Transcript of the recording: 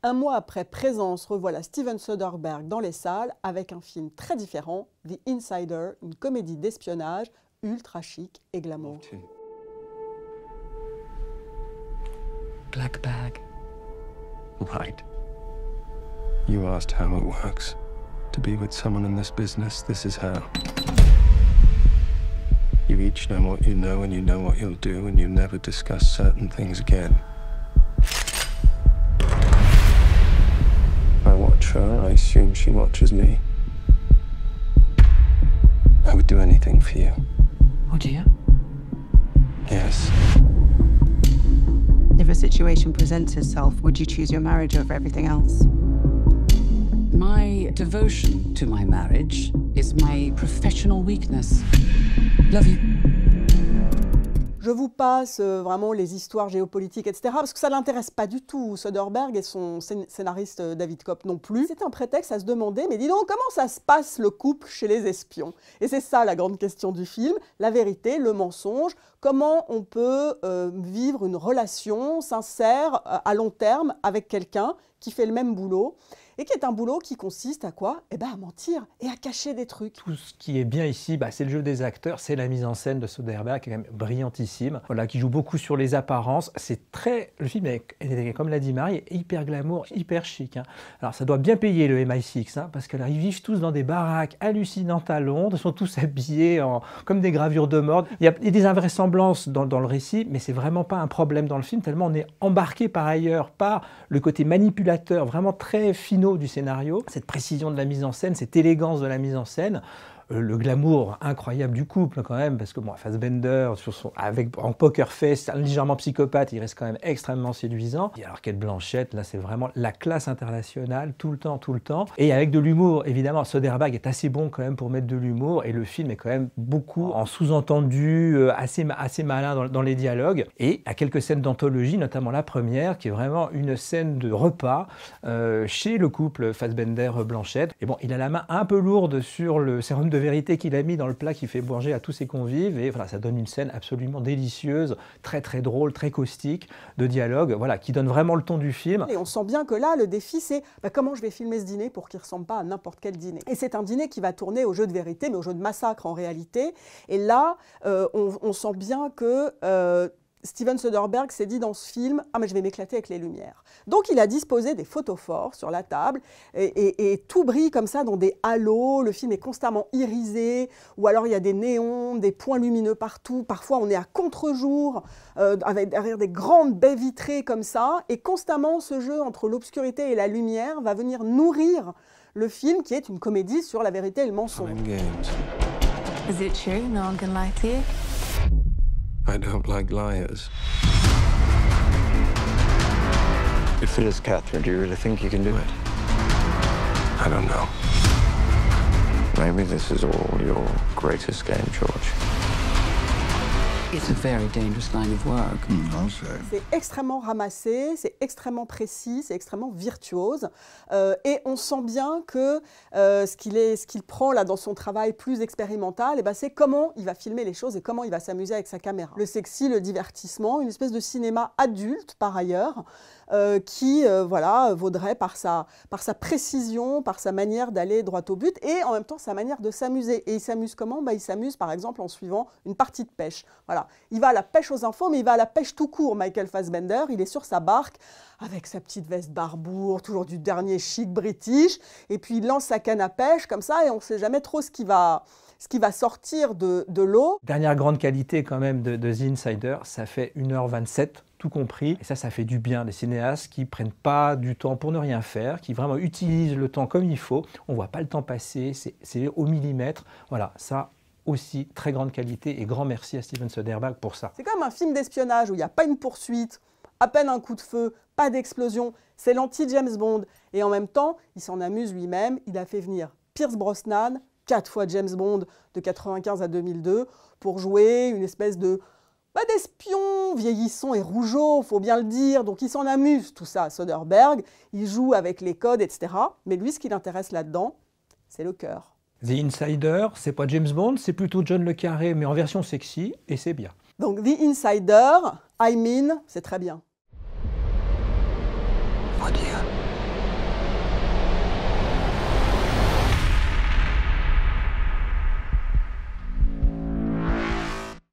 Un mois après Présence, revoilà Steven Soderbergh dans les salles avec un film très différent, The Insider, une comédie d'espionnage ultra chic et glamour. Black bag. Right. You asked how it works. To be with someone in this business, this is how. You each know what you know and you know what you'll do and you never discuss certain things again. I watch her, I assume she watches me. I would do anything for you. Would you? Yes. If a situation presents itself, would you choose your marriage over everything else? My devotion to my marriage is my professional weakness. Love you. Je vous passe vraiment les histoires géopolitiques, etc. parce que ça ne l'intéresse pas du tout, Soderbergh et son scénariste David Koepp non plus. C'est un prétexte à se demander, mais dis donc, comment ça se passe le couple chez les espions? Et c'est ça la grande question du film, la vérité, le mensonge, comment on peut vivre une relation sincère à long terme avec quelqu'un qui fait le même boulot. Et qui est un boulot qui consiste à quoi? Eh bien à mentir et à cacher des trucs. Tout ce qui est bien ici, c'est le jeu des acteurs, c'est la mise en scène de Soderbergh qui est quand même brillantissime, voilà, qui joue beaucoup sur les apparences. C'est très, le film est, comme l'a dit Marie, est hyper glamour, hyper chic. Hein. Alors ça doit bien payer le MI6, hein, parce qu'ils vivent tous dans des baraques hallucinantes à Londres, ils sont tous habillés comme des gravures de mode. Il y a des invraisemblances dans le récit, mais c'est vraiment pas un problème dans le film, tellement on est embarqué par ailleurs par le côté manipulateur, vraiment très finaux du scénario, cette précision de la mise en scène, cette élégance de la mise en scène, le glamour incroyable du couple quand même, parce que bon, Fassbender, en poker face, légèrement psychopathe, il reste quand même extrêmement séduisant. Et alors Cate Blanchett, là c'est vraiment la classe internationale, tout le temps. Et avec de l'humour, évidemment, Soderbergh est assez bon quand même pour mettre de l'humour, et le film est quand même beaucoup en sous-entendu, assez malin dans les dialogues. Et à quelques scènes d'anthologie, notamment la première, qui est vraiment une scène de repas chez le couple Fassbender-Blanchett. Et bon, il a la main un peu lourde sur le sérum de vérité qu'il a mis dans le plat qu'il fait manger à tous ses convives, et voilà, ça donne une scène absolument délicieuse, très drôle, très caustique, de dialogue, voilà, qui donne vraiment le ton du film. Et on sent bien que là, le défi, c'est comment je vais filmer ce dîner pour qu'il ne ressemble pas à n'importe quel dîner. Et c'est un dîner qui va tourner au jeu de vérité, mais au jeu de massacre en réalité. Et là, on sent bien que Steven Soderbergh s'est dit dans ce film « Ah, mais je vais m'éclater avec les lumières ». Donc, il a disposé des photophores sur la table et tout brille comme ça dans des halos. Le film est constamment irisé, ou alors il y a des néons, des points lumineux partout. Parfois, on est à contre-jour, derrière des grandes baies vitrées comme ça. Et constamment, ce jeu entre l'obscurité et la lumière va venir nourrir le film, qui est une comédie sur la vérité et le mensonge. Is it true? No one can lie to you? I don't like liars. If it is Catherine, do you really think you can do it? I don't know. Maybe this is all your greatest game, George. It's a very dangerous line of work. C'est extrêmement ramassé, c'est extrêmement précis, c'est extrêmement virtuose. Et on sent bien que ce qu'il prend là dans son travail plus expérimental, c'est comment il va filmer les choses et comment il va s'amuser avec sa caméra. Le sexy, le divertissement, une espèce de cinéma adulte par ailleurs, qui vaudrait par sa précision, par sa manière d'aller droit au but et en même temps sa manière de s'amuser. Et il s'amuse comment? Il s'amuse par exemple en suivant une partie de pêche. Voilà. Il va à la pêche aux infos, mais il va à la pêche tout court, Michael Fassbender. Il est sur sa barque avec sa petite veste Barbour, toujours du dernier chic british, et puis il lance sa canne à pêche comme ça et on ne sait jamais trop ce qui va sortir de l'eau. Dernière grande qualité quand même de The Insider, ça fait 1h27, tout compris. Et ça fait du bien des cinéastes qui ne prennent pas du temps pour ne rien faire, qui vraiment utilisent le temps comme il faut. On ne voit pas le temps passer, c'est au millimètre. Voilà, ça aussi, très grande qualité et grand merci à Steven Soderbergh pour ça. C'est comme un film d'espionnage où il n'y a pas une poursuite, à peine un coup de feu, pas d'explosion. C'est l'anti-James Bond. Et en même temps, il s'en amuse lui-même. Il a fait venir Pierce Brosnan, 4 fois James Bond de 1995 à 2002, pour jouer une espèce d'espion vieillissant et rougeau, faut bien le dire. Donc il s'en amuse, tout ça, Soderbergh. Il joue avec les codes, etc. Mais lui, ce qui l'intéresse là-dedans, c'est le cœur. The Insider, c'est pas James Bond, c'est plutôt John le Carré, mais en version sexy, et c'est bien. Donc The Insider, I mean, c'est très bien.